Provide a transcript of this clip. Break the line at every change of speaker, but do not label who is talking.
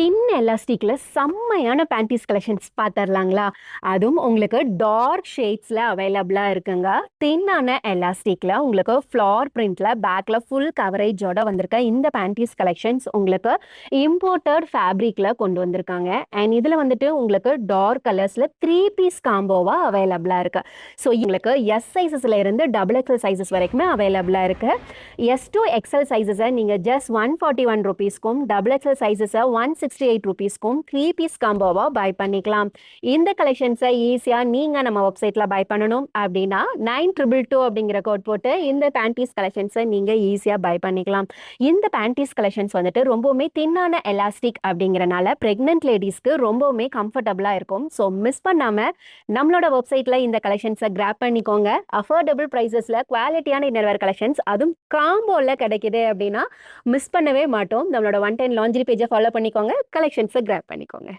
தின் எலாஸ்டிக்ல செம்மையான panties collections பார்த்துடலாங்களா? அதுவும் உங்களுக்கு டார்க் ஷேட்ஸ்ல அவைலபிளா இருக்குங்க. தின்னான எலாஸ்டிக்ல உங்களுக்கு ஃப்ளார் பிரிண்ட்ல பேக்ல ஃபுல் கவரேஜோட வந்திருக்க இந்த பேண்டீஸ் கலெக்ஷன்ஸ் உங்களுக்கு இம்போர்ட்டட் ஃபேப்ரிக்ல கொண்டு வந்திருக்காங்க. அண்ட் இதுல வந்துட்டு உங்களுக்கு டார்க் கலர்ஸ்ல 3 பீஸ் காம்போவா அவைலபிளா இருக்கு. ஸோ உங்களுக்கு எஸ் சைஸஸ்ல இருந்து டபுள் எக்ஸல் சைஸஸ் வரைக்குமே அவைலபிளா இருக்கு. எஸ் டு எக்ஸல் சைஸஸை நீங்க ஜஸ்ட் 141 ருபீஸ்க்கும், டபுள் எக்ஸல் சைஸஸை 168 ருபீஸ்க்கும் 3 பீஸ் காம்போவா பை பண்ணிக்கலாம். இந்த கலெக்ஷன்ஸை ஈஸியா நீங்க நம்ம வெப்சைட்ல பை பண்ணணும் அப்படின்னா 9222 அப்படிங்கிற கோட் போட்டு இந்த பேண்டீஸ் கலெக்ஷன்ஸை நீங்க ஈஸியா பை பண்ணிக்கலாம். இந்த பேண்டீஸ் கலெக்ஷன்ஸ் வந்துட்டு ரொம்பவுமே தின்னான எலாஸ்டிக் அப்படிங்கறனால பிரெக்னன்ட் லேடிஸ்க்கு ரொம்பவுமே கம்ஃபர்டபுளா இருக்கும். ஸோ மிஸ் பண்ணாம நம்மளோட வெப்சைட்ல இந்த கலெக்ஷன்ஸை கிராப் பண்ணிக்கோங்க. அஃபோர்டபுள் பிரைசஸ்ல குவாலிட்டியான இன்னர்வேர் கலெக்ஷன்ஸ் அதுவும் காம்போல கிடைக்குது அப்படின்னா மிஸ் பண்ணவே மாட்டோம். நம்மளோட 110 லாண்ட்ரி பேஜை ஃபாலோ பண்ணிக்கோங்க. கலெக்ஷன்ஸை கிராப் பண்ணிக்கோங்க.